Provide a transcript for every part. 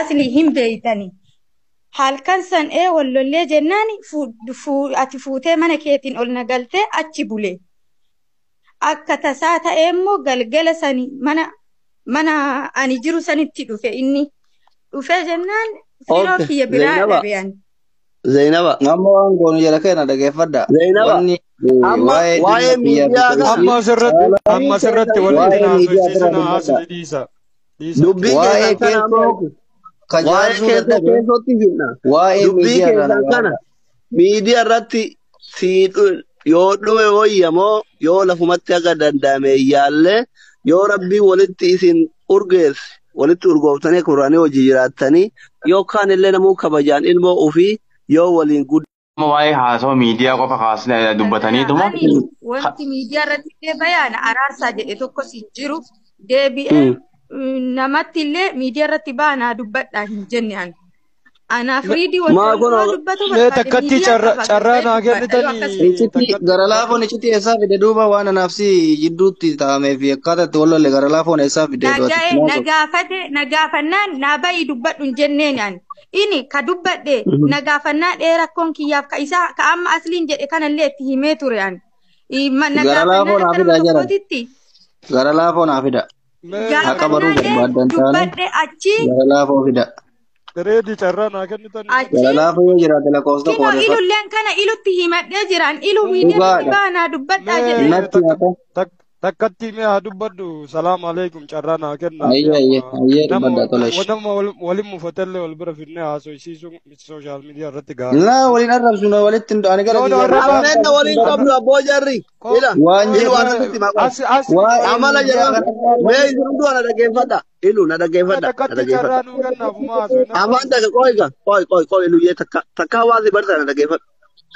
أصلي هم بيتني حال كان سن إيه ولا اللي جناني أتفوتي من كيتين قلنا قلتي أتشبولي أكتا ساتا إمو قلقل سني منا أني جرو سني تدو في إني وفي جنان Okay. فيروكي Zainaba. برا بيان Zainaba. Ngamo anggon jala kena dage fada. Zainaba. Wanni Amma wae waa'ee dhimma biyya miidiyaa kana bitooti. amma sirratti keessan wanni Wae isin media haasofsiisu bira na dubbadha. haasofsiisa dhiisa. dubbii Wae keessan kana kesso ammoo waa'ee kajaarsuu keessan dadhabe. keessatti himna. Wae Dubbii media irraa keessan kana nagaadha. miidiyaa irratti yoo dhume wayyamoo yoo lafumatti akka danda'ame yaallee yoo rabbii walitti isin urgeesse walitti urgooftanii kuraanii hojii jiraattanii yookaan illee namuu kabajaan ilmoo ofii yoo waliin waa'ee haasawaa miidiyaa qofa kaasne dubbataniituma. ani wanti miidiyaa irratti bayaan araarsaa jedhe tokko si jiru deebi'ee namatti illee miidiyaa irratti baanaa dubbadhaa hin jenne ani. Anaaf riidii maa kun wal dubbatu Mee takkatti carraa naa kennitanii Ichiti gara laafoon ichiti eessaa fide duuba waan anaafsi jidduutti taa'amee fi akkaataa itti wallolle gara laafoon eessaa fide nagaafannaan naa bayi dubbadhu hin jenneen ani. Ini ka dubbadhe nagaafannaa dheerakkoon kiyyaaf ka isaa ka amma asliin jedhe kanallee itti himee ture ani. gara laafoon hafida jala gara laafoon hafida akka baruu barbaadan taane dubbadhe achi gara laafoo fida reedii carraa naa kennitanii. gara laafoo yoo jiraate lakkoofsa Kino qoodeffadhu. ilulleen kana ilutti himadhee jiran ilu miidiyaa baanaa dubbadhaa jedhe. Natti haka. Takkatti mee haa dubbadhu salaam alaikum carraa naa kenna. Ayyee dubbadha tolesh. Nama waliin mufatelle wal bira fidnee haasofsiisuun sooshaal miidiyaa irratti gaariidha. Laa waliin arrabsuun walitti hin ani gara Ameenna waliin qabnu abboo jarri. Ila waan ilu waan asitti maqaa. Amala jedhama. Mee isin hunduu ana dhaggeeffadha. Ilu na dhaggeeffadha. Takkatti carraa nuu kennaafuma haasofna. Amaan daga qoy ilu jee takka hawaasi barta na dhaggeeffadha.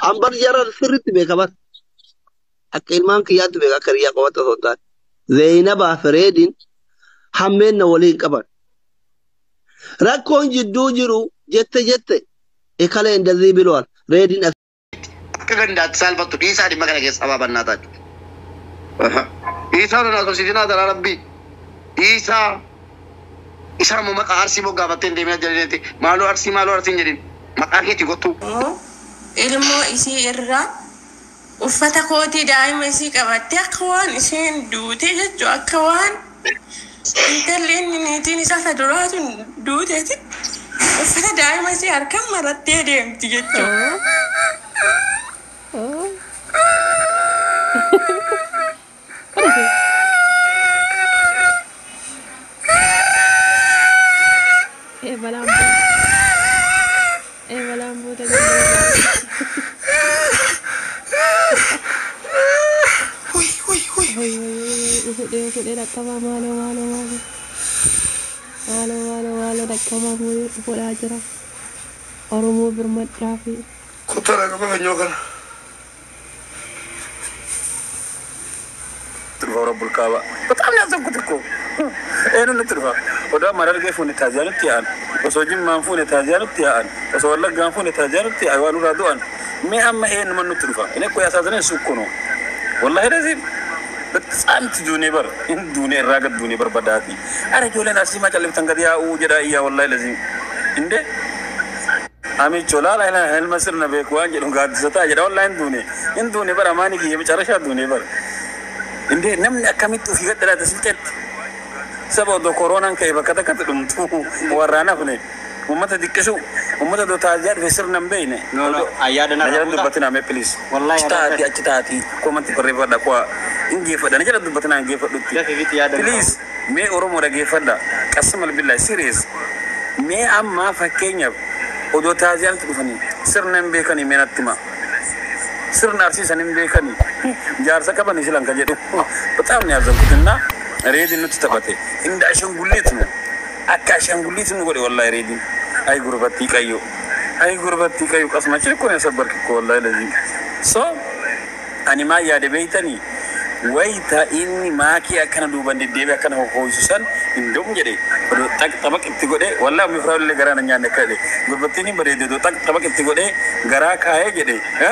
Ambar jara sirriitti beeka bar. Akka ilmaan kiyyaatti beeka akka riyyaa qobata osoo hin taane. Zeenabaa fi Reediin hammeenna waliin qaban. Rakkoon jidduu jiru jette ekalee indazii biloon Reediin akka gandaatti saalfattu dhiisaa dhimma kana keessa abaabannaa taate. Dhiisaa nana sosiitinaa dara rabbii. Dhiisaa isaa immoo maqaa arsii moggaafattee hin deemee jedhaniiti maaloo arsiin jedhin maqaa keetti gottu. Ilmoo isii irraa uffata kootii daa'ima isii qabattee akka waan isheen duute jechuu akka waan intalli inni niitiin isaa feduraatu duuteeti uffata daa'ima isii harkaan marattee deemti jechuu. Oromoo birmadhaa fi Kutara kapa fanyoo kana. Tilfa Rabbul Kaaba. Betul ni asal kutiku. Enu tilfa. Oda marar ke phone tajian tian. Osoo jimmaan phone tajian tian. Osoo wallaggaan phone tajian tian. Aywaanu raduan. Me amma en manu tilfa. Ini ko yaasasane sukkuno. Wallahi lazim. Betul dunia bar. In dunia ragat dunia berbadati. Ada jualan asli macam lebih dia jeda iya wallahi lazim. Inde. Ami chola la ina hel masir na be ko anje dum gad sata jeda online in dune bar amani ki bicara sha dune bar inde namni akamitu fi gadara ta silket saboda corona kai ba kata dum tu warana fune ummata dikkesu ummata do tajar fe sir nam beine No, ayada na najara du batina me please Wallahi chitati ko man ti korre da ko inge fada najara du batina nge fadu please me oromo da ge fada qasmal billahi serious me amma fakenya odo tajian tu fani sirnan be kani menattima sirna arsi sanin be kani jar saka bani silang kaje betam ni azam kutinna redin nut tabate inda ashan gulitnu akka ashan gulitnu gode wallahi redin ay gurbati kayo kasma ce ko ne sabar ko wallahi lazim so anima ya de beitani waita inni maki akana duban de debe akana ko susan indum jede do tak tabak itti gode wallahi mi frawle garana nyane kade gurbatini bare de do tak tabak itti gode gara kaye jede ha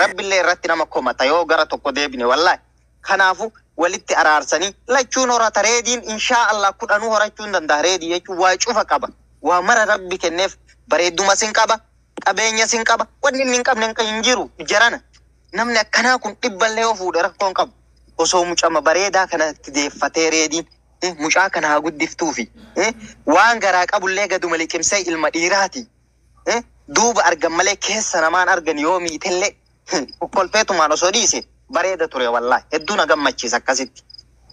rabbillahi rattina makko mata yo gara tokko debine wallahi kanafu walitti araarsani lachuun hora tareedin insha Allah kudhanu horachun danda reedi yechu waa cufa qaba ومر ربي كنف بريدو ما سنقبا قبينيا سنقبا ودني ننقب ننجيرو جرانا نمنا كنا كن قبل له فود ركون قب وسو مجمع بريدا كنا تدفتي ريدين مشا كنا قد دفتوفي وان غراك ابو ليغا دو ملك مسي المديراتي دوب ارغم ملك سنمان ارغن يومي تله وكل فيتو ما نسوديسي بريدا توري والله ادونا غمچي سكاسيت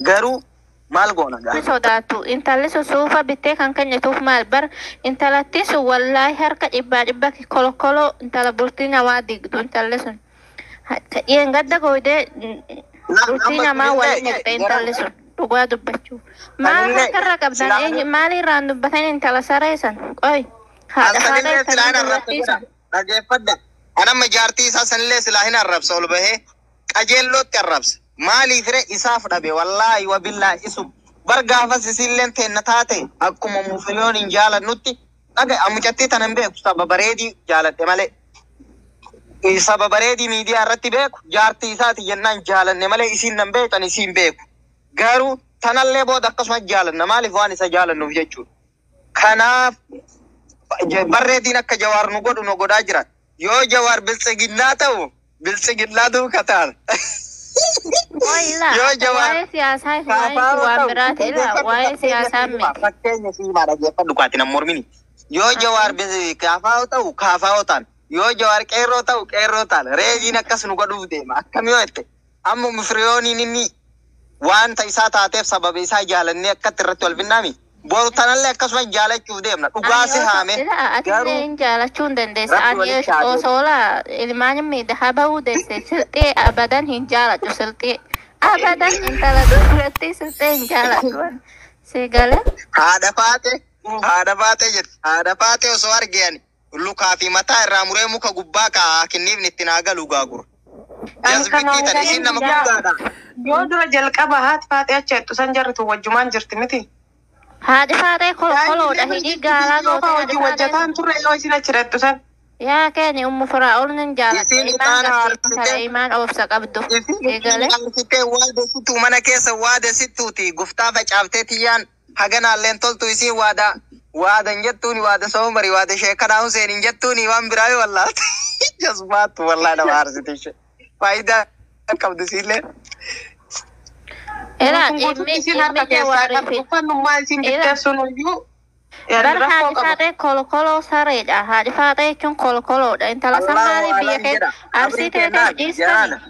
غارو مال غونا سوداتو انت لسه سوفا بيتك كان يتوف مال بر انت لاتيس والله هركا ابا كولو كولو انت لبرتينا وادي دو انت لسه ين غدا غوده برتينا ما ولا انت لسه تقوا دبچو ما هركا قبدان اي مالي راندو بتين انت لسريسن اوي هذا انا مجارتي ساسن لي سلاهنا الرب سول به اجلو تربس مالي فري اساف دبي والله وبالله اسم برغا فسسيلن تنتاتي اكم مفريون انجال نوتي اگه امچتي تنبه سبب بريدي جالت مالي سبب بريدي ميديا رتبه جارتي سات ينن جالن مالي اسين نمبه تن اسين بك غارو تنله بود اقسم جالن مالي فاني سجالن نو جچو كنا بريدي نك جوار نو گدو نو گدا جرا يو جوار بلسگنا تو بلسگنا دو كتار يو جوار سياسة وامرات إلا واي سياسة مي فكيني في مارا جيفا دكاتنا مورميني يو جوار بزي كافاو تان يو جوار كيرو تان ريجي نكس نقدو ديما كم يو اتي أمو مفريوني نيني وان تيسا تاتيف سبب إسا جالني أكتر رتوال بنامي بول تنالله كسمة جالة چوف ديمنا تقاسي هامه أتنين جالة چون دندس أنيش أوصولا إلماني ميدها ودس سلطي أبدا هين جالة جو سلطي أبدا انت لدورتي سلطي جالة جوان سيقالة هذا فاتي وصوار جياني لوكا في متى الراموري موكا قباكا كنيف نتناغا لوغاغور جذبتي تنسين نمكوغادا يودر جلقبا هات فاتي أچهتو سنجرتو وجمان جرتمتي هذا فاتي كولو ده هيجي قالا قوتي وجتان ترى يوسين أچهتو سن يا كاني فراول ننجالة إيمان أوفسك أبدو سيقالة واده ستو منا كيسا واده ستوتي قفتافة چافتيان حقنا اللين تلتو يسي واده نجتوني واده سومري واده شيكنا حسين نجتوني وان براي والله جذبات والله نوارستيش فايدة كم دسيلة إلا إمي جواري برهان فاتي كولو سريد هذه فاتي كون كولو ده انت لا سماري بيك أرسي تجيسني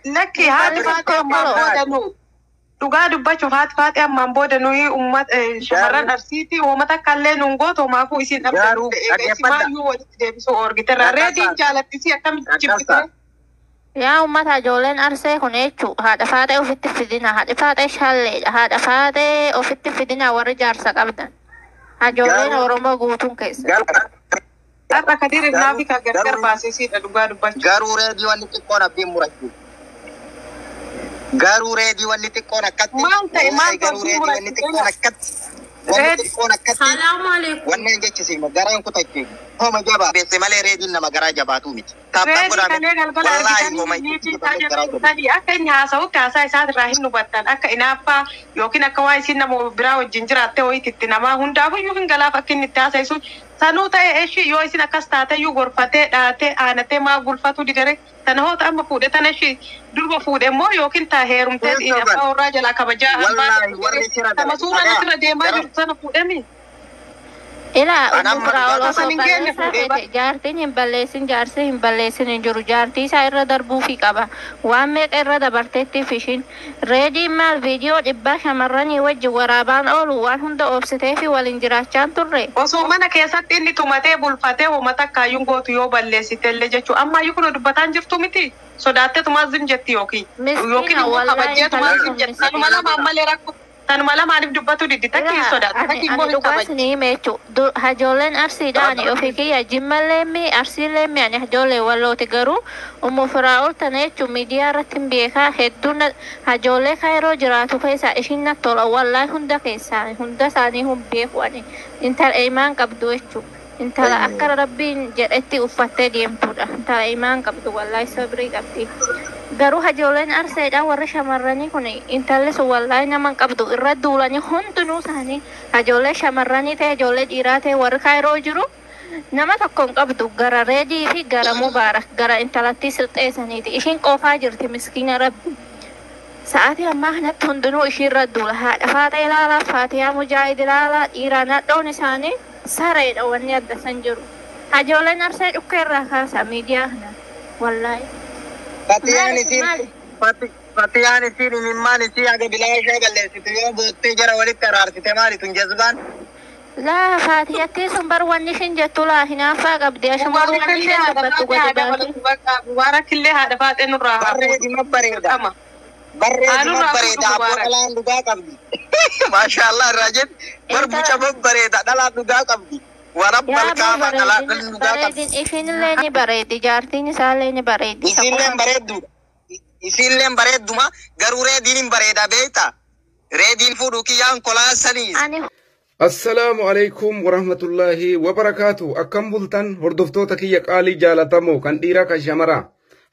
لكي هذه فاتي مامبودنو تقعد بتشوف فاتي مامبودنو هي أمة شهران أرسيتي ومتى كله نونغو تو ما هو يصير أبدا ما يو دبسو أورجيترا ريدين جالت تسي أكمل جبتة يا أمة جولين أرسي هنيتشو هذا فاتي وفيت فيدنا هذا فاتي شالي هذا فاتي وفيت فيدنا ورجار سكابدا هجولين ورما قوتون كيس أنا كثير نافي كغير باسيسي تدوغا دبچ غارو ريدي واني تكونا بيموركو غارو ريدي واني تكونا كات ما غارو ريدي واني تكونا كات السلام عليكم واني جيتشي مغاران كوتاكي هو مجابا بس مالي ريدي نما غارا جاباتو مي تابا قرامي والله هو تاني أكن ياسو كاسا إسات راهين نبتان أكا إنافا يوكين أكا وايسين نمو براو الجنجرات تيوي تتنما هندابو يوكين غلاف أكين نتاسا يسو سانو تاي إيشي يويسين أكا ستاتا يو غرفتي داتي آنتي ما غرفتو دي دري تنهو تأما فودي تنشي دربو فودي مو يوكين تاهيرم تيد إنافا وراجل أكا بجاء تمسونا نسر ديما جرسانا فودي مي إلا فراول وصوبة جارتين هنباليسين جارسي هنباليسين انجرو جارتي سايرة دربو في كابا واميك إرى دبرتيتي فيشين ريدي مال فيديو إبا شمراني وجه ورابان أولو وان هند أوبستيفي والانجراشان تري وصومانا كيسات إني توماتي بولفاتي ومتا كايون قوتو يو باليسي تلي جاتشو أما يكونو دبتان جرتو متي صداتي تمازن جتي يوكي يوكي نمو خبجي تمازن جتي سنمالا مامالي ركو تنمالا مانيف دبتو دي تاكي صدات تاكي مو دقاسني ميتو هجولين أرسي داني وفيكي يا جمال لمي أرسي لمي يعني هجولي ولو تقرو فراول تنيتو ميديا رتم بيكا هدون هجولي خيرو جراتو كيسا إشينا طولا والله هندا كيسا هندا ساني هم بيكواني انت الإيمان قبدوشو انت لا أكر ربي جرأتي أفتي ديمتو انت الإيمان قبدو والله صبري قبدي garuu hajoleen arseedhaan warri shamarranii kun intalli sun wallaahi naman qabdu irra duulanii hundinuu isaanii hajolee shamarranii ta'e hajolee dhiiraa ta'e warri kaayiroo jiru nama tokko hin qabdu gara reedii fi gara mubaarak gara intalattii silxeessaniiti ishiin qofaa jirti miskiina rabbi sa'aatii ammaa kanatti hundinuu ishiirra duula haadha faata ilaalaa faatiyaa mujaahid ilaalaa dhiiraa nadhoon isaanii sareedha wanni adda san jiru hajoleen arsee dhukkeerraa kaasa miidiyaa kana wallaahi. Fatiyaan isiin imimmaan isii haga bilaashaa balleessitu yoo boottee jara walitti araarsite maali tun jazbaan? Laa faatiyattii sun bar wanni ishiin jettu laa hinaaffaa qabdi ashuma wanni isheen dubbattu gadi baatu. Mubaarakillee haadha faatee nurraa Barreedima bareeda. Barreedima bareeda abboo dhalaan dhugaa qabdi. Maashaallah irraa jetti barbuca babbareeda dhalaan dhugaa qabdi. Warabbal kaaba dhalaan dhugaa qabdi. Ishiinillee ni bareeddi jaartiin isaallee ni bareeddi. Isiilleen bareeddudha. Isiilleen bareedduma garuu reediin hin bareeda beektaa? Reediin fuudhuu kiyyaan kolaa saniis. Assalaamu alaikum warahmatullahi wabarakatuh. Akkam bultan hordoftoota kiyya qaalii jaalatamoo kan dhiiraa kan shamaraa.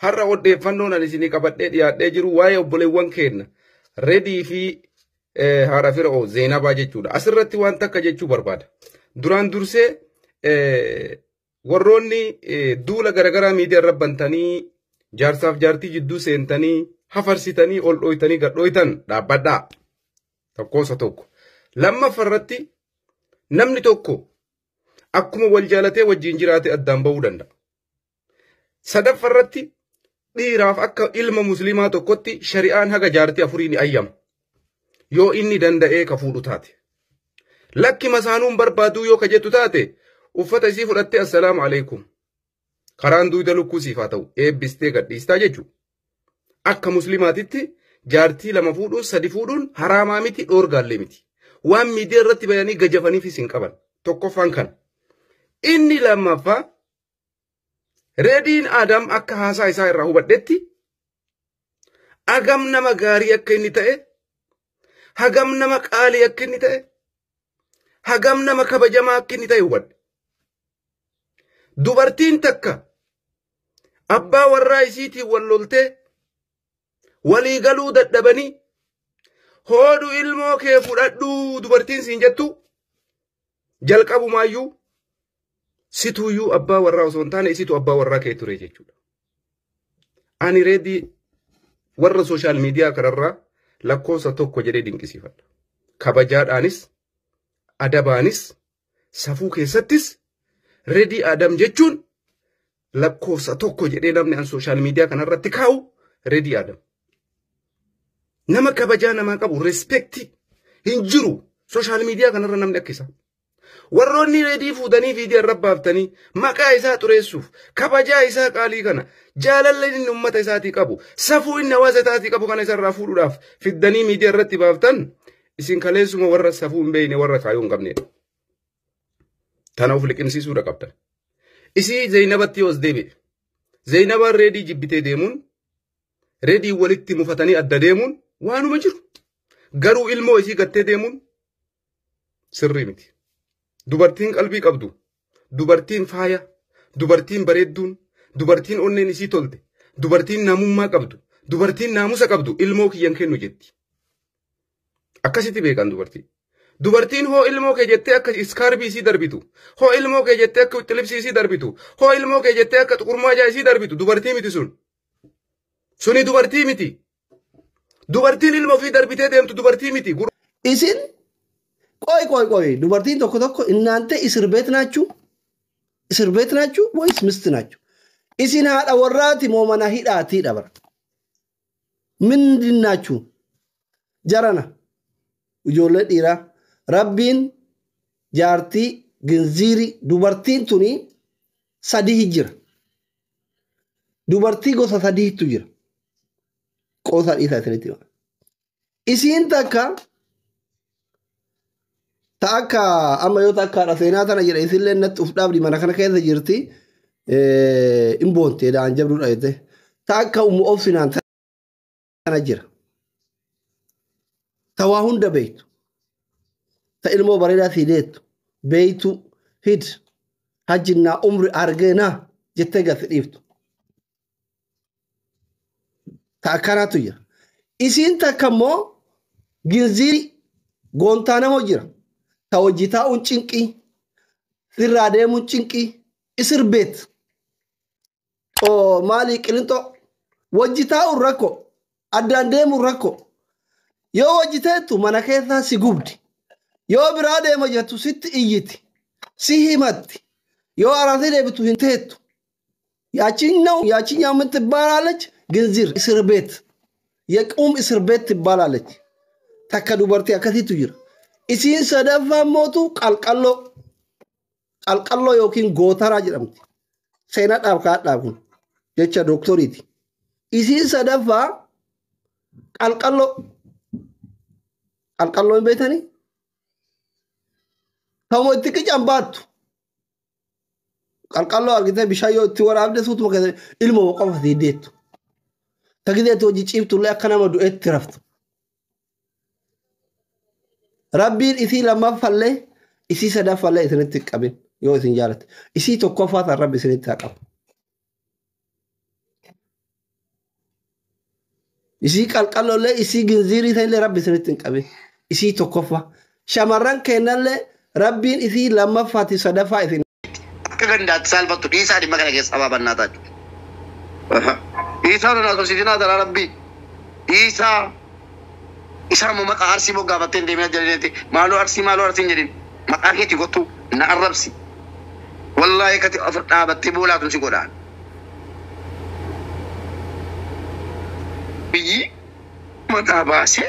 Har'a odeeffannoon ani isinii qabadhee dhiyaadhee jiru waa'ee obboleewwan keenya Reedii fi haadha Firoo Zeenabaa jechuudha. Asirratti waan takka jechuu barbaada. Duraan dursee warroonni duula garagaraa miidiyaa irra bantanii jaarsaaf jaartii jidduu seentanii hafarsitanii ol dhooytanii gad dhooytan dhaabbadhaa. Tokkoosa tokko. Lammaffarratti namni tokko akkuma wal jaalatee wajjin jiraate addaan ba'uu danda'a. Sadaffarratti dhiiraaf akka ilma musliimaa tokkotti shari'aan haga jaartii afurii ni ayyama. Yoo inni danda'ee ka fuudhu taate. Lakki masaanuun barbaaduu yoo ka jettu taate uffata isii fudhattee assalaamu alaikum. Karaan duuda lukkuu siif haa ta'u eebbistee gadhiistaa jechuudha. Akka musliimaatitti jaartii lama fuudhuun sadi fuudhuun haraamaa miti dhoorgaallee miti. Waan miidiyaa irratti bayanii gajafaniifis hin qaban. Tokkoffaan kana. Inni lammaffaa Reediin Adam akka haasaa isaa irraa hubadhetti agam nama gaarii akka inni ta'e, hagam nama qaalii akka inni ta'e, hagam nama kabajamaa akka inni ta'e hubadhe. Dubartiin takka abbaa warraa isiitiin wal loltee walii galuu dadhabanii hoodhu ilmoo kee fudhadhuu dubartiin siin jettu jalqabumaayyuu situuyyuu abbaa warraa osoo hin taane isitu abbaa warraa kee ture jechuudha. Ani Reedii warra sooshaal miidiyaa kanarraa lakkoofsa tokko jedhee dinqisiifadha. Kabajaadhaanis adabaanis safuu keessattis Reedii Adam jechuun lakkoofsa tokko jedhee namni an sooshaal miidiyaa kanarratti kaa'u Reedii Adam. Nama kabajaa namaa qabu respekti hin jiru sooshaal miidiyaa kanarra namni akkisa. Warroonni Reedii fuudhanii viidiyoo irra baaftanii maqaa isaa xureessuuf kabajaa isaa qaalii kana jaalala inni uummata isaatii qabu safuu inni hawaasa isaatii qabu kana isarraa fuudhuudhaaf fiddanii miidiyaa irratti baaftan isin kaleessuma warra safuu hin beekne warra kaayuu hin qabnedha. Tana of liqimsiisuudha qabdan. Isii Zeenabatti yoos deebi'e. Zeenabaan Reedii jibbitee deemuun Reedii walitti mufatanii adda deemuun waanuma jiru. Garuu ilmoo isii gattee deemuun sirrii miti. Dubartiin qalbii qabdu, dubartiin faaya, dubartiin bareedduun, dubartiin onneen isii tolte, dubartiin naamummaa qabdu, dubartiin naamusa qabdu ilmoo kiyyan kennu jetti. Akkasitti beekan dubartii. Dubartiin hoo ilmoo kee jettee akka iskaarbii isii darbitu, hoo ilmoo kee jettee akka xilibsii isii darbitu, hoo ilmoo kee jettee akka xuqurmaajaa isii darbitu dubartii miti sun. Suni dubartii miti. Dubartiin ilmoo ofii darbitee deemtu dubartii miti. Isin ቆይ dubartiin tokko tokko እናንተ እስር ቤት ናችሁ ወይስ ሚስት ናችሁ? isin haadha warraati moo mana hidhaati dhabar ምንድን ናችሁ? jarana ijoollee dhiiraa rabbiin jaartii ginziiri dubartiin tuni sadii jira. Dubartii gosa sadiitu jira. Qoosa dhiisaa isinitti hima. Isiin takka Taka amma yoo takka seenaa tana jedha isillee natti uf dhaabdi mana kana keessa jirti imboonte dhaan jabduudha jette takka obsinaan tana jira ta waa hunda beektu ta ilmoo bareedaa sii deettu beektu hid hajjinnaa umri argeenaa jettee gasi dhiiftu تأكراتو جرا إسين تكمو جنزيري غونتانا مجرا توجيتا أنشنكي سرادة منشنكي إسر بيت أو مالي كلنتو وجيتا الركو أداندم الركو يو وجيتاتو مناكيثا سيقوبدي يو برادة مجاتو ست إيتي سيهمتي يو أراثي بتو هنتهتو ياچين يامن تبالالج جنزير إسر بيت يقوم إسر بيت تبالالج تكادو برتي أكثي تجير إسين سدفا موتو قلقلو يوكين غوتارا جرمتي سينات أبقات لابون جيتشا دكتوريتي إسين سدفا قلقلو بيتاني همو اتكي جنباتو قلقلو أرغيتا بشايو تيورا عبده سوتو مكذا إلمو وقفة ديديتو تكذي توجي تشيبتو لا كنا مدو اترفتو ربي إثي لما فلي إثي سدا فلي إثنتك أبين يو إثن جالت إثي تقفات الرب إثنتك أب إثي قلقلو لي إثي جنزيري ثاني رب إثنتك أبين إثي تقفا شمران كينا لي ربي إثي لما فاتي سدا فا إثن كغندات سالفتو إيسا دي مكان كيس أبابا ناتاج إيسا ناتو سيدنا دار ربي إيسا مو مكا أرسي بو غافتين دي ميا جلينتي مالو أرسي جلين مكا كيتي قطو نعربسي والله كتي أفرطابتي بولا تنسي قدان بيجي متا باسي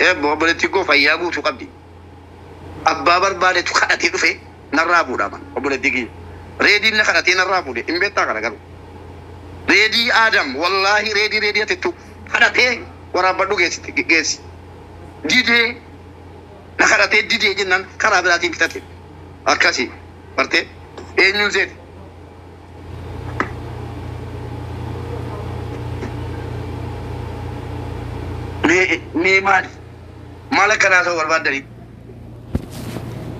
بولتي قو فايابو تقبدي أبا بربادة تخاتي دفي نرابو دامان بولتي ريدي نخاتي نرابو دي إمبتا كارا ريدي آدم والله ريدي تتو خاتي ورابدو جيسي ديدي نخرتي ديدي جنان كرابلاتي بتاتي أكاسي برتي إيه نيوزيت مي مالك أنا سوى البادري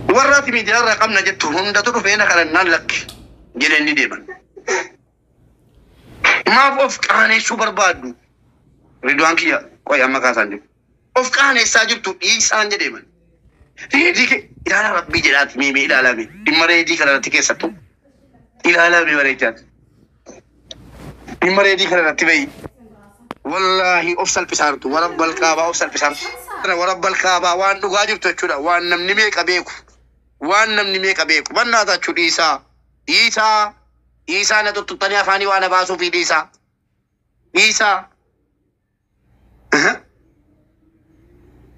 وراتي ميديا رقم نجت هم دتو فينا كرنا لك جلني ديمان ما فوق أنا سوبر بادو Ridwan kiya ko yamma ka sandi of kane sajib tu isan jade man redi ke ilala rabbi jadat mi ilala mi dimare di kala tike satu ilala mi bare tat dimare di kala tibai wallahi ofsal pisartu wa rabbal kaaba ofsal pisartu wa rabbal kaaba wa andu gajib to chuda wa nam nime kabeku banna ta chudi isa na to tutani afani wa na basu fi isa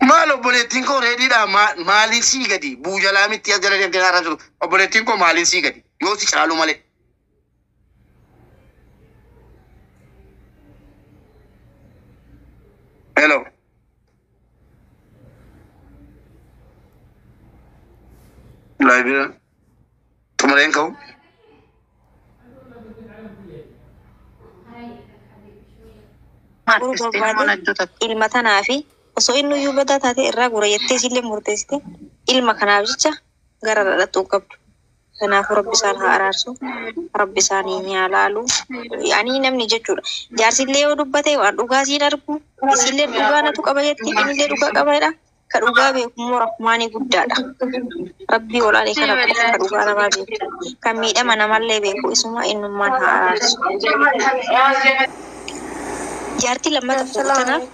Malo boletin ko ready da malin sigadi bujala mi tiya jara dem kana rasul boletin ko malin sigadi yo si chalu male hello live tumaren ko ilma tanaafi osoo inni iyyuu badaa taate irraa gura jettee sillee murteessite ilma kanaaf jecha gara dhadhatuu qabdu. Kanaafuu rabbi isaan haa araarsu, rabbi isaanii haa laalu. Ani namni jechuudha. Jaarsillee yoo dubbate waan dhugaa siin argu, isillee dhugaa natu qaba jetti, innillee dhugaa qabaadha. Ka dhugaa beekummoo rahmaanii guddaadha. Rabbii olaalee kana qofa ka dhugaa namaa beeku. Kan miidhama namallee beeku isuma innummaan haa araarsu. Jaartii lammata fuutanaaf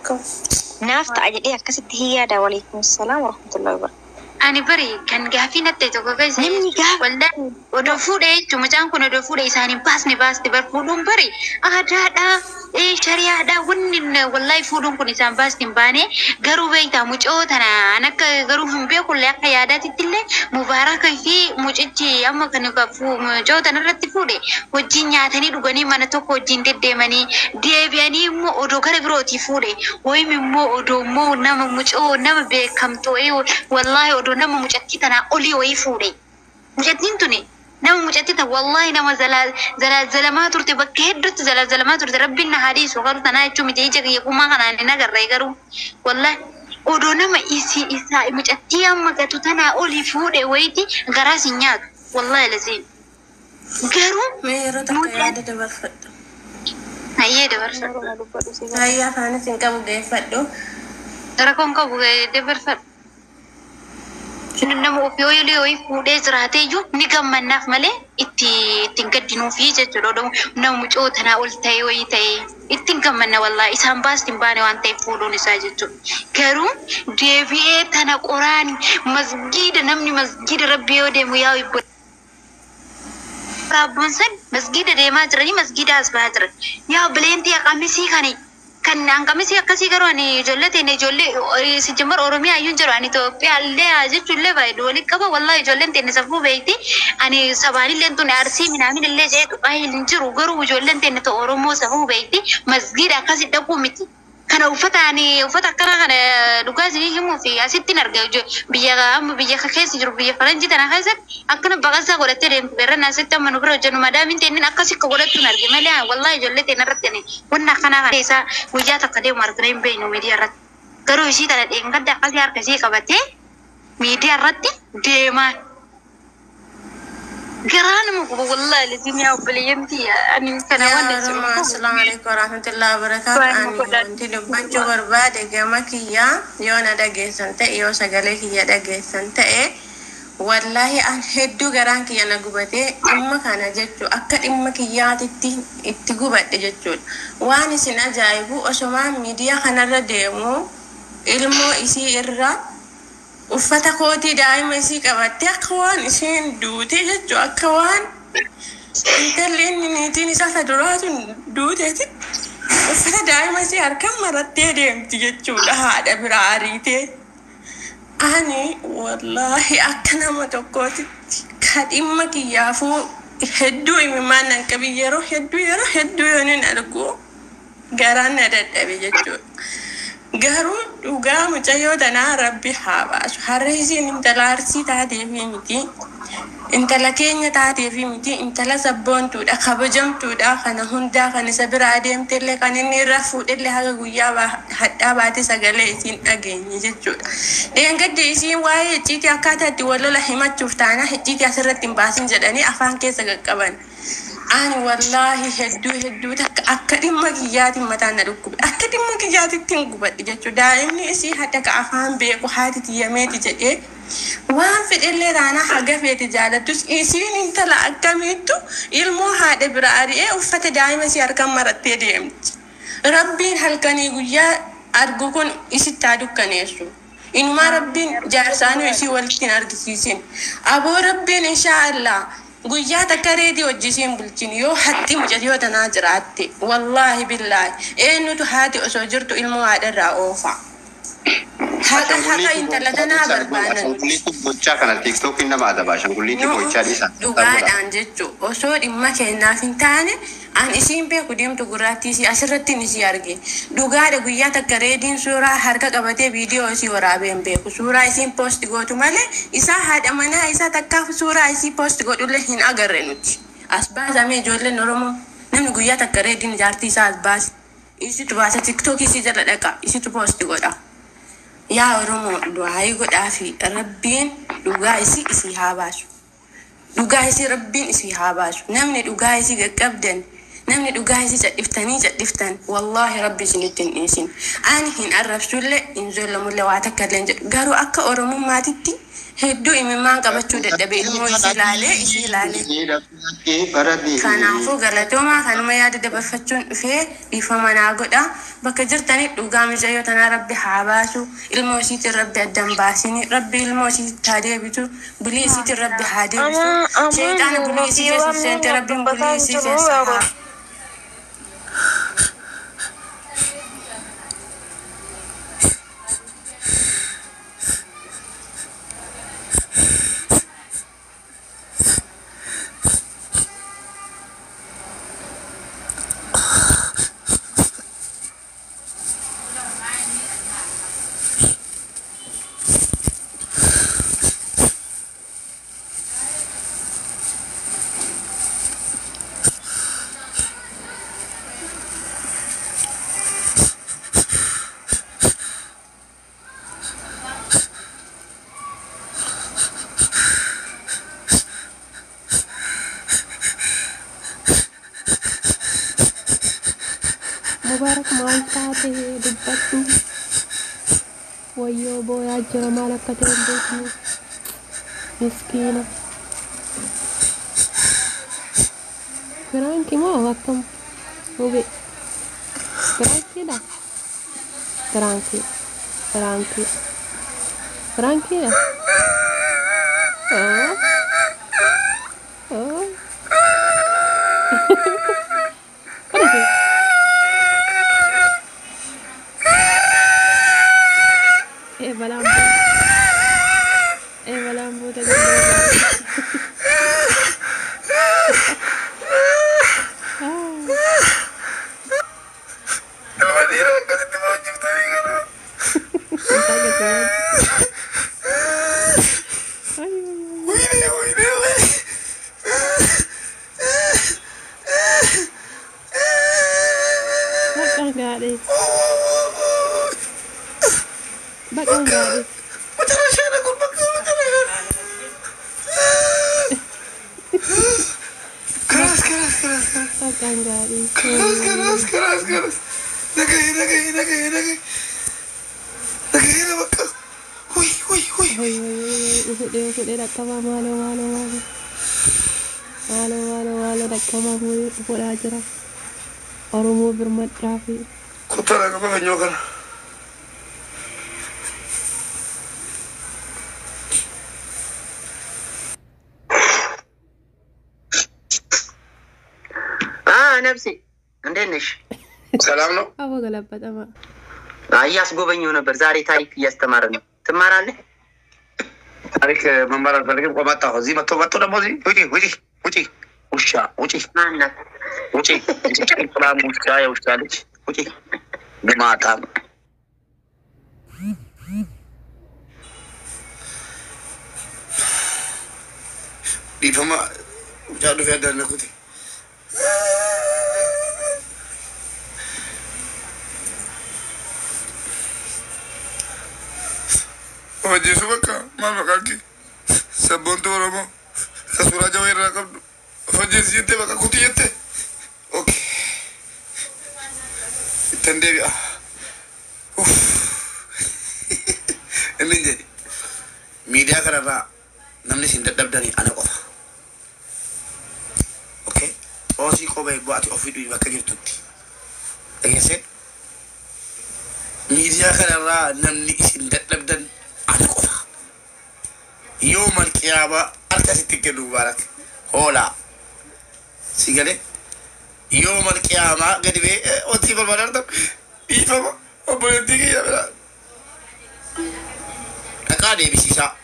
naaf ta'a jedhee akkasitti hiyyaadha. Waliikum salaam wa rahmatullahi wa barakatuh. Ani bari kan gaafii natte tokko keessa waldaa odoo fuudhee jechuun mucaan kun odoo fuudhee isaaniin baasti bar fuudhuun bari aadaadha shari'aadha wanni wallahi fuudhuun kun isaan baasti hin baane garuu beektaa mucoo tanaan akka garuu hin beekullee akka yaadaatitti illee mubaaraka fi mucichi amma kan mucoo tanarratti fuudhe wajjin nyaatanii dhuganii mana tokko wajjin deddeemanii deebi'anii immoo odoo gara birootii fuudhe wayim immoo odoo immoo nama mucoo nama beekamtu wallahi odoo nama mucatti tana oli wayii fuudhe mucattiin tuni nama mucatti ta wallahi nama zalamaa turte bakka hedduutti zalamaa turte rabbiin na hadiisu garuu tanaa jechuun miti ija kiyyakumaa kanaan hin agarre garuu wallahi odoo nama isaa mucattii amma gatu tanaa oli fuudhe wayiiti garaas hin nyaatu wallahi lasiin garuu Hayyee dabarfadhu. Hayyaa afaanis hin qabu geeffadhu. Rakkoon qabu dabarfadhu. Nama ofii yoo fuudhee jiraatee iyyuu ni gammannaaf malee ittiin gaddinuufi jechuudha. Nama mucoo tanaa ol ta'e wayii ta'e ittiin gammanna wallaahi isaan baasti hin baane waan ta'eef fuudhuun isaa jechuudha. Garuu deebi'ee tana qoraan masgiida namni masgiida rabbi yoo deemu yaa ibbo. Raabboon san masgiida deemaa jiranii masgiida as ba'aa jiran. Yaa bileentii aqamisii kani. Kan angkami akkasii garuu ani ijoollee teenne ijoollee si jammar Oromiyaa iyyuu jiru ani Itoophiyaa illee jechuullee baay'ee waliin qaba wallahi ijoolleen teenne safuu beekti ani sabaanillee tun arsii minaamin illee jedhu baay'ee jiru garuu ijoolleen teenne ta'u Oromoo safuu beekti masgiida akkasii dhaquu miti. Kana uffata akkana kana dhugaa isinii himuu fi asittiin arga biyya keessa jiru biyya faranjii tana keessatti akkana baqasaa godhattee deemtu beerran asitti amma nu bira hojjennu madaamiin teenneen akkasii akka godhattuun arge malee wallahi ijoollee teenne irratti wanna akkanaa kana isaa guyyaa takka deemu argina hin beeknu miidiyaa irratti garuu ishii tana dheengadda akkasii harka ishee qabatee miidiyaa irratti deemaa. Geraan muka wallahi lazim ya beliyanti ani kana wanda semua. Assalamualaikum warahmatullahi wabarakatuh. Ani wanti dubbachuu barbaade gama kiyyaa yoo na dhageessan ta'e yoo sagalee kiyya dhageessan ta'e wallahi an hedduu garaan kiyya na gubatee dhimma kana jechuu akka dhimma kiyyaatitti itti gubadhe jechuudha. Waan isin ajaa'ibu osomaan miidiyaa kanarra deemu ilmoo isii irra uffata kootii daa'ima isii qabattee akka waan isheen duute jechuu akka waan intalleen niitiin isaa saduraatu duuteeti uffata daa'ima isii harkaan marattee deemti jechuudha haadha biraa ariitee. Ani wallahi akka nama tokkootitti ka dhimma kiyyaafuu hedduu imimmaan nan qabi yeroo hedduu yoonin argu garaan na dadhabe jechuudha. Garuu dhugaa mucayyoo tanaa rabbi haa baasu. Har'a isiin intala arsii taateefi miti. Intala keenya taateefi miti. Intala sabboontuudha. Kabajamtuudha. Kana hundaa kan isa bira adeemtellee kan inni irra fuudhellee haga guyyaa hadhaa baate sagalee isiin dhageenye jechuudha. Dheengadde isiin waa'ee icciitii akkaataa itti wal lola himachuuf taana icciitii asirratti hin baasin jedhanii afaan keessa qaqqaban. Ani wallahi hedduu akka dhimma kiyyaatiin mataan na dhukkube akka dhimma kiyyaatitti hin gubadhe jechuudha. Daa'imni isii hadda ka afaan beeku haati tiyyameeti jedhee waan fedhellee taanaa haga feete jaalattus isiin intala akkamiittu ilmoo haadha bira ari'ee uffata daa'ima isii harkaan marattee deemti. Rabbiin halkanii guyyaa argu kun isitti haa dukkaneessu. Inumaa rabbiin jaarsaanuu isii walitti hin argisiisin. Aboo rabbiin inshaallah guyyaa takka reedii hojjisiin bulchin yoo hatti mucayyoo tanaa jiraatte wallahi billahi eenyutu haati osoo jirtu ilmoo haadharraa oofa. Haqa intala tanaa barbaadan. Gochaa kana tiktookiin nama adabaa shangulliitii gochaa dhiisa. Dhugaadhaan jechuun osoo dhimma kennaaf hin taane an isiin beeku deemtu gurraattii isii asirratti isii arge. Dhugaadha guyyaa takka reediin suuraa harka qabatee viidiyoo isii waraabee hin beeku. Suuraa isiin poosti gootu malee isaa haadha manaa isaa takkaaf suuraa isii poosti godhullee hin agarre nuti. As baasamee ijoolleen Oromoo namni guyyaa takka reediin jaartii isaa as baase. Isitu baasa tiktookii isii jala dhaqa isitu poosti godha. Yaa Oromoo du'aayi godhaa fi rabbiin dhugaa isii haa baasu. Dhugaa isii rabbiin isii haa baasu. Namni dhugaa isii qaqqabdan namni dhugaa isii cadhiftan wallahi rabbi isinitti hin dhiisin. Ani hin arrabsullee hin zollamullee waa takka illee jedhu garuu akka Oromummaatitti hedduu imimmaan qabachuu dadhabe ilmoo isii ilaalee. Kanaafuu galatoomaa kanuma yaada dabarfachuun dhufee dhiifama naa godha. Bakka jirtanii dhugaa mucayyoo tanaa rabbi haa baasu. Ilmoo isiitiin rabbi addan baasini. Rabbi ilmoo isiitti haa deebitu. Bulii isiitiin rabbi haa deebisu. Sheexaana bulii isii keessa seente rabbiin bulii isii keessa haa. مبارك ما يساعده دبته ويو بويا جرى مالك تنديتني مسكينة فرانكي ما هو كم هو فرانكي لا فرانكي فرانكي فرانكي لا Balambu tadi. Bakal nggak deh. Bakal nggak deh. Keras. Nagay. Bakal. Hui. Usut deh dak kama malu. Malu dak kama hui usut aja. Oromo bermadrafi. Kutara ka ba nyokan. نفسي عندناش سلام ነው አዎ ገለበጠማ እያስጎበኘው ነበር ዛሬ ታሪክ እያስተማረን ነው ትማራለህ ታሪክ መማር አልፈልግም ቆማጣሁ እዚህ መጥቶ ደግሞ እዚህ ውጪ ውሻ ውጪ ማናት ውጪ ሰላም ውሻ የውሻ ልጅ ውጪ ግማታ ዲፈማ ጃዱ ያዳነኩት Oye, eso acá, mano, aquí. Se apunta por amor. Se asura ya voy a ir a la Oye, siente, vaca, cutillete. Ok. Entendé. Uf. Entendé. Media karena namni sindet dabdani ana qofa. Ok. Osi ko bay boati ofidu ba kajir tutti. Dagese. Media karena namni sindet dabdan يوم القيامة أركستك مبارك هولا سيجالي يوم القيامة قد بي أوتي بالبلد يفهم أبولتيكي يا بلا أكادي بيسيسا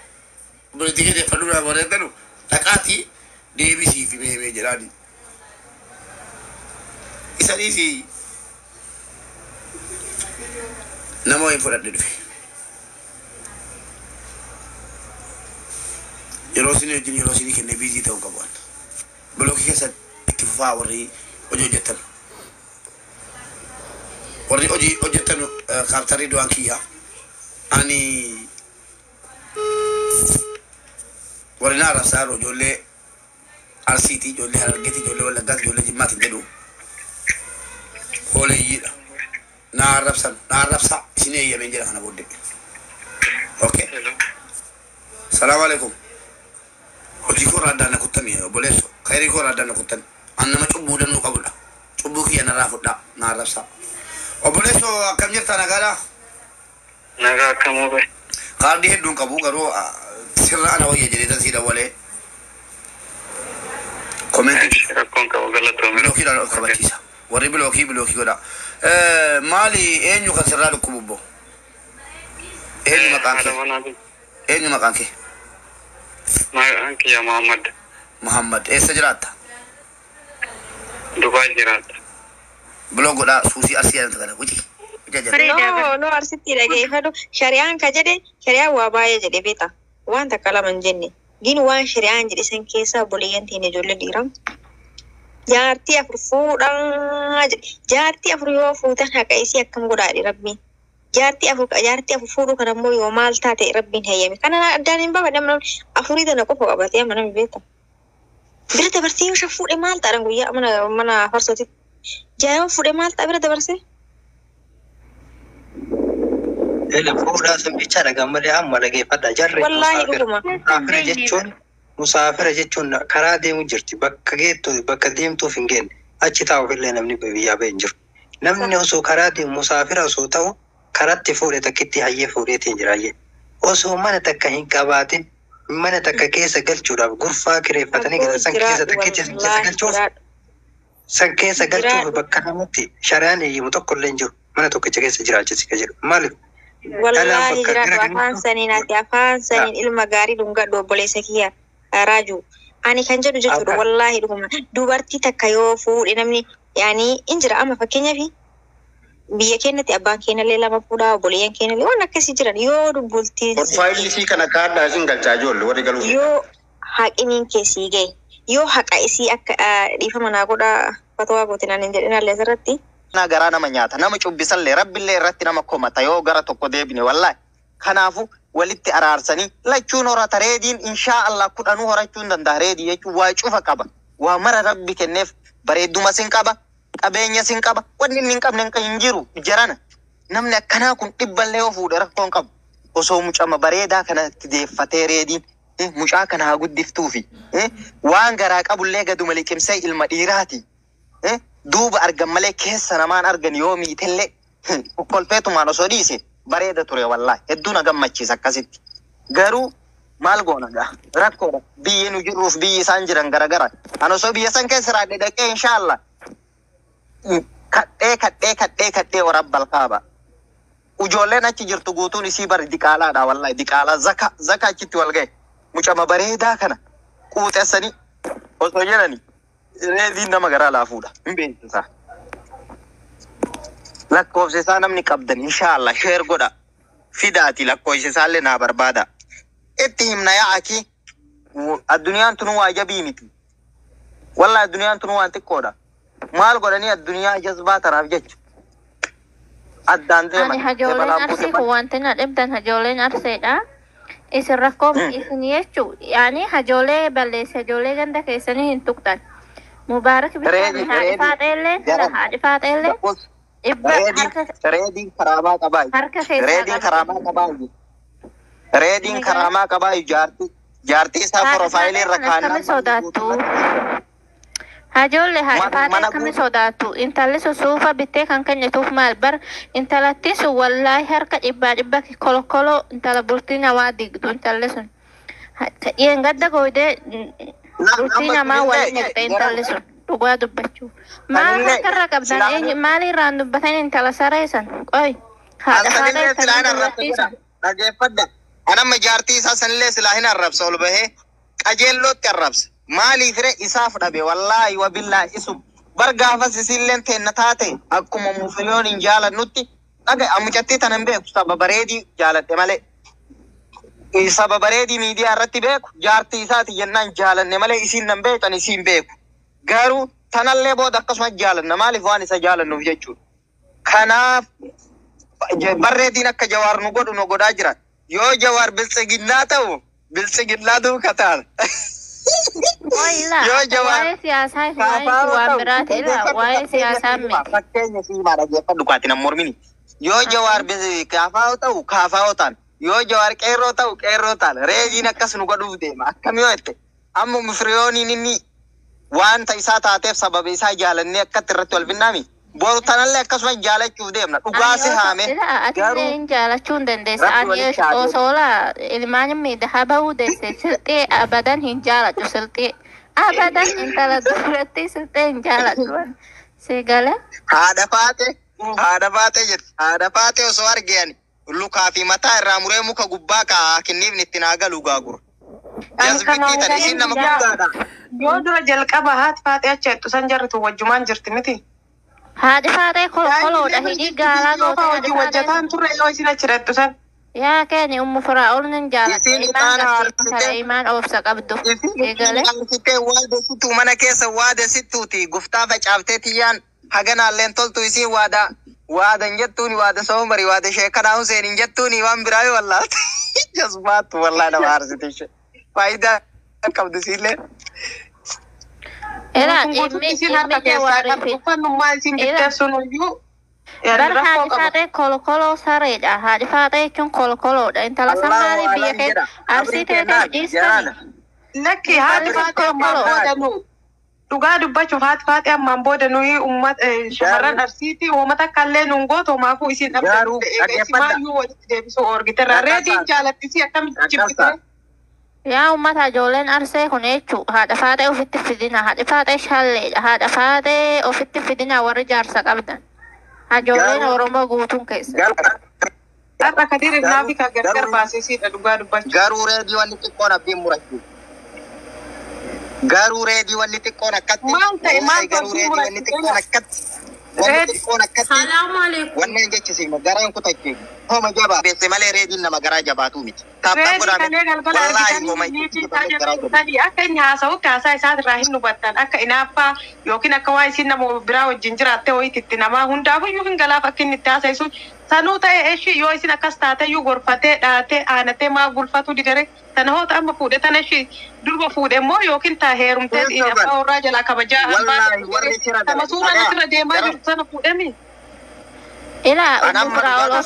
أبولتيكي دي فلونا بولتنو أكاتي دي بيسي في مهمة جراني إسانيسي نمو يفرد دفي yerosini kenne bizi taw kabon bloki kessa tifa wari ojo jetan wari ojo jetan kartari do ankiya ani wari na rasaro jolle arsiti jolle hargeti jolle wala gas jolle jimati dedu hole yida na rabsa sine yemen jira kana bodde okay salam alaikum Oji ko rada na kutan ya boleso khairi ko rada na kutan anna ma cubu dan ko buda cubu ki na rafuda na rasa o boleso kam jirta na gala naga kamo be qadi hedun kabu garo sirra ana waye jere dan sida wale comment kon ka gala to mi loki da ko batisa wari bloki goda mali enyu ka sirra ko bubbo enyu makanke يا محمد ايه سجراتا دبي جراتا بلوغ دا سوسي اسيان تكنا وجي no arsiti lagi fado syarian kajade syariah wabaya jadi beta wan takala manjenne gin wan syarian jadi sen kesa boliyan tine jolle diram jarti afru yo futan hakaisi akam godadi rabbi jarti afu fudu kana moyo malta te rabbin hayami kana danin baba dam afurida na ko abati mana beta birta barsi shafu de malta rangu ya mana farsoti jayo fude malta birta barsi Ele fuudhaa sun bichaadha gammadee amma dhageeffadha jarri musaafira jechuun karaa deemu jirti bakka geettu bakka deemtuuf hin geenne achi taa'uuf illee namni biyyaa ba'e hin jiru. Namni osoo karaa deemu musaafira osoo ta'u karatti fuudhee takkitti hayyee fuudheetiin jiraayyee. Osoo mana takka hin qabaatin mana takka keessa galchuudhaaf gurfaa kireeffatanii gara san keessa takkitti keessa galchuuf san keessa galchuuf bakka namatti shari'aan eeyyamu tokko illee hin jiru. Mana tokkicha keessa jiraachisi ka jedhu. Maaliif? Wallahi jiraatu afaan saniin ati afaan saniin ilma gaarii dhungadhu obboleessa kiyya raaju. Ani kan jedhu jechuudha wallahi dhuguma dubartii takka yoo fuudhe namni yaani injira amma fakkeenyaaf biyya keenyatti abbaan keenyallee lama fuudhaa obboleeyyan keenyallee waan akkasii jiran yoo dubbultii faayilli sii kana kaadhaa isin galchaa ijoollee warri galuuf yoo haqiniin keessii ga'e yoo haqa isii akka dhiifama naa godhaa fatawaa gootinaan hin jedhinallee asirratti. Garaa nama nyaata nama cubbisallee rabbillee irratti nama komata yoo gara tokko deebine wallahi kanaafu walitti araarsanii lachuun horata reediin inshaa Allah kudhanuu horachuun danda'a reedii jechuun waa cufa qaba waa mara rabbi kenneef bareedduma sin qaba qabeenya sin qaba wanni inni hin qabne hin jiru jarana namni akkanaa kun dhibballee yoo fuudhe rakkoon qabu osoo mucama bareedaa kanatti deeffatee reediin mucaa kana haa guddiftuufi waan garaa qabullee gaduma liqimsee ilma dhiiraati. Duuba argan malee keessa namaan argan yoo miitellee kolfeetumaan osoo dhiise bareeda ture wallahi hedduu na gammachiisa akkasitti. Garuu maal goona gaa rakkoodha biyyi nu jirruuf biyyi isaan jiran garagara. An osoo biyya san keessa raadhe dhaqee inshaallah kadhee warabbal kaaba. Ijoolleen achi jirtu guutuun isii bari diqaalaadha wallahi diqaalaa zaka achitti wal ga'e. Mucama bareedaa kana quuxessanii osoo jedhanii. Reediin nama garaa laafuudha. Hin beeksisaa. Lakkoofsisaa namni qabdan inshaallah sheer godha. Fidaati lakkoofsisaallee naa barbaada. Itti himna yaa'aki addunyaan tunu waa jabii miti. Wallahi addunyaan tunu waan xiqqoodha. Maal godhanii addunyaa jazbaa tanaaf jecha. Addaan deeman. Ani hajooleen arsii kun wanti na dhibdan hajooleen arseedha. Isin rakkoon isin jechuu yaani hajoolee balleessa hajoolee ganda keessanii hin tuqtan. Mubarak bishaan haadhi faaxeellee haadhi faaxeellee reediin karaamaa qabaayu reediin karaamaa qabaayu reediin karaamaa qabaayu jaartii isaa profaayilii irra kaannaan sodaattu hajoolle haadhi faaxee kami sodaattu intalli suufa bittee kan kennituuf maal bar intalatti sun wallaahi harka dhibba kolokolo intala bultii namaa digdu intalli sun ta'een gadda gooydee Rutiin namaa waliin naqxee intalli sun dhugaa dubbachuu. Maal harkarra qabdan maalirraan dubbatan intala sareessan qoy haadha faaxee dhageeffadha. Anamma jaartii isaa sanillee silaa hin arrabsa ol bahee qajeellootti arrabsa. Maaliif ree isaaf dhabe wallaahi wabillaahi isu bar gaafas isilleen teenna taate akkuma mufiliyoon hin jaalannutti dhaga amucattii tanan beeku saba bareedii jaaladhe malee. Saba bareedii miidiyaa irratti beeku jaartii isaati jennaan jaalanne malee isiin nan beekan isiin beeku. Garuu tanallee booda akkasuma jaalanna maaliif waan isa jaalannuuf jechuudha. Kanaaf barreediin akka jawaar nu godhu nu godhaa jiran. Yoo jawaar biltsiginnaa ta'u biltsiginnaa duuka taana. Yoo jawaar waa'ee siyaasaa waan biraati waa'ee siyaasaa miti. Fakkeenya siimaa dhageeffadhu kaati nan mormini. Yoo jawaar kaafaa ta'u kaafaa taana. Yoo jawaar qeerroo ta'u qeerroo taana. Reediin akkas nu godhuuf deema. Akkam yoo jette amma mufiriyooniin inni wanta isaa taateef sababa isaa jaalannee akkatti irratti wal finnaami. Boru tanallee akkasuma jaalachuuf deemna. Dhugaasi haame. Atillee hin jaalachuu hin dandeessa. Ani osoola ilmaan miidhaa bahuu deesse silxee abadan hin jaalatu silxee. Abadan intala duratti silxee hin jaalatu. Seegale. Haadha faate jirti. Haadha faate osoo argeani. Lukaa fi mataa irraa muree muka gubbaa kaa kinniifni itti naa galu gaagura. Jazbitii tan isiin nama guddaadha. Yoo dura jalqaba haati faatee achi jettu san jarritu wajjumaan jirti miti. Haadhi faatee kolkoloodha hidhii gaalaa goote hojii hojjetaan turre yoo isin achi jettu san. Yaa keeni ummu firaa'ol nin jaalladha. Imaan qabsiisa imaan obsa qabdu. Eegale. Waada sittuu mana keessa waada sittuuti guftaa facaaftee tiyyaan haganaalleen toltu isiin waadan jettuuni waada soomari waada sheekanaa Huseenin jettuuni waan biraayi wallaati. Jazbaattu wallaa nama aarsite ishee. Faayidaa qabdu isiillee. Era ilmi jawaarifi. Uffanummaa isin bitteessuun iyyuu هذه فاتة كولو سريد هذه فاتة كون كولو ده أنت لا سمعني بيك أرسيته تجلس لك هذه فاتة كولو Dhugaa dubbachuuf haati ammaan booda nuyi shamarran arsiiti uummata kallee nungootoo maafuu isin dhabdee walitti deebisuu orgiterra reediin jaalattisii akkamitti jibbite. Yaa uummata ijoolleen arsee kun jechuun haadha faatee ofitti fidina haadha faatee shalleedha haadha faatee ofitti fidina warri jaarsa qabdan ijoolleen Oromoo guutuun keessa. Har'a kadiri naafi kan gargar baasisiidha dhugaa dubbachuu. Garuu reedii wanni xiqqoon abbiin murachuu. Garuu reedii wanni xiqqoon akkatti. Maal ta'e garuu reedii wanni xiqqoon akkatti. Wanni xiqqoon akkatti. Salaamualeykum. Wannan jechisiima garaan kutachuu. Homa jabaa. Beesse malee reediin nama garaa jabaatu miti. Reedii kalee galgala argitanii akka inni haasa'utti haasaa isaatirraa hin hubattan akka inaaffaa yookiin akka waa isin nama biraa wajjin jiraattee wayiitti namaa hundaafuyyuu hin galaaf akka inni itti haasa'isuun sanuu ta'e eshi yoo isin akkas taateyyuu gorfatee dhaatee aanatee maa gulfatu didere sana hoota amma fuudhe tan eshi durba fuudhe immoo yookiin taa heerumtee abbaa warraa jalaa kabajaa amma suuraan asirra deemaa jirtu sana fuudhemi. Ila umra olo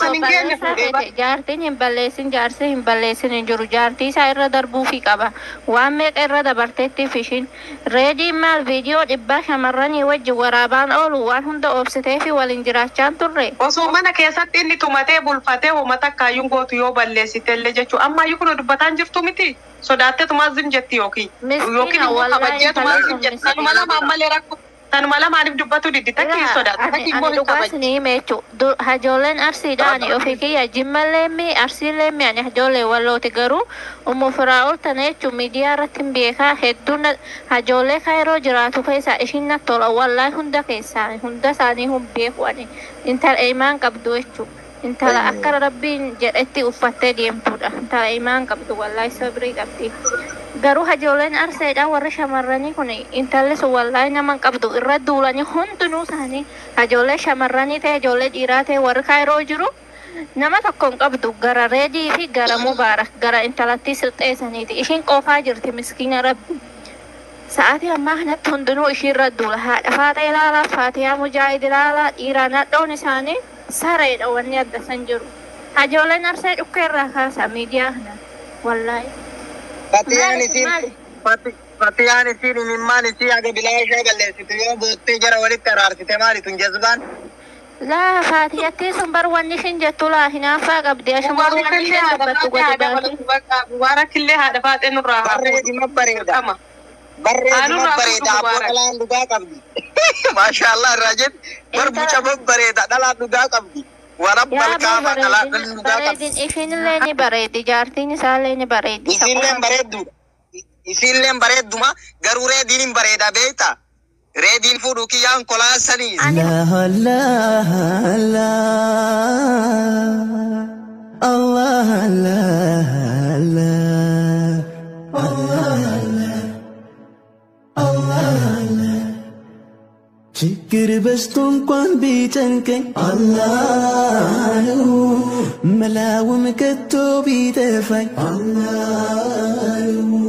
jaartiin hin balleessin jaarsi hin balleessin hin jiru jaartii isaa irra darbuu fi qaba waan meeqa irra dabarteetti fishin reediin maal viidiyoo dhibbaa shamarranii wajji waraabaan oolu waan hunda obsitee fi waliin jiraachaan turre. Osoo mana keessatti inni tumatee bulfatee uummata kaayyuun gootu yoo balleessitellee jechuudha ammayyuu kun dubbataan jirtu miti sodaattee tumaazim jetti yookiin immoo kabajjee tumaazim jetti sanuma lamaan malee rakkoo. Tanuma lamaaniif dubbatu diddi takki sodaatu takki immoo hin kabajju. Ani meechu hajoolleen arsiidhaani ofii kiyya jimmalleemmi arsiilleemmi ani hajoollee wallooti garuu ummu firaa'ol tana jechuun miidiyaa irratti hin beekaa hedduun hajoollee kaayiroo jiraatu keessaa ishiin na tola wallaahi hunda keessaa hunda isaanii hin beeku ani intala imaan qabdu jechuudha. Intala akka rabbiin jedhetti uffattee deemtudha. Intala imaan qabdu wallaahi sabrii qabdi. Garuu hajoolleen arseedha warri shamarranii kun intalli sun wallaahi nama qabdu irra duulanii hundinuu isaanii hajoollee shamarranii ta'e hajoollee dhiiraa ta'e warri kaayiroo jiru nama tokkoon qabdu gara reedii fi gara mubaarak gara intalattii silxeessaniiti ishiin qofaa jirti miskiina rabbi. Sa'aatii ammaa kanatti hundinuu ishiirra duula haadha faata ilaalaa faatiyaa mujaahid ilaalaa dhiiraa nadhoon isaanii sareedha wanni adda san jiru. Hajoolleen arsee dhukkee irraa kaasaa miidiyaa kana wallaahi. Fatiyaan isin imimmaan isii aga bilaashaa balleessitu yoo boottee jara walitti araarsite maali tun jazbaan? Laa faatiyattii sun bar wanni ishin jettu laa hinaaffaa qabdi ashumaruu namni isheen dubbattu gadi baati. Mubaarakillee haadha faatee nurraa barreedima bareeda. Barreedima bareeda abboo dhalaan dhugaa qabdi. Maashaallah irraa jetti barbuca babbareeda dhalaan dhugaa qabdi. Warab malkaama dhalaan dhugaa qabdi. Isinillee ni bareedi jaartiin isaallee ni bareedi. Isinilleen bareeddudha. Isinilleen bareedduma garuu reediin hin bareeda beekta. Reediin fuudhuu kiyyaan kolaasanii. ችግር በዝቶ እንኳን ቢጨንቀኝ አላህ ነው መላውም ከቶ ቢጠፋኝ አላህ ነው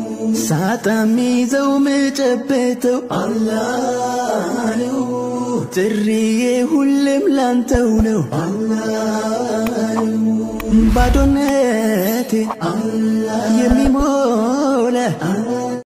ሳጣ ሚይዘው ምጨበተው አላህ ነው ጥሪዬ ሁሌም ላንተው ነው አላህ ነው ባዶነቴ የሚሞላ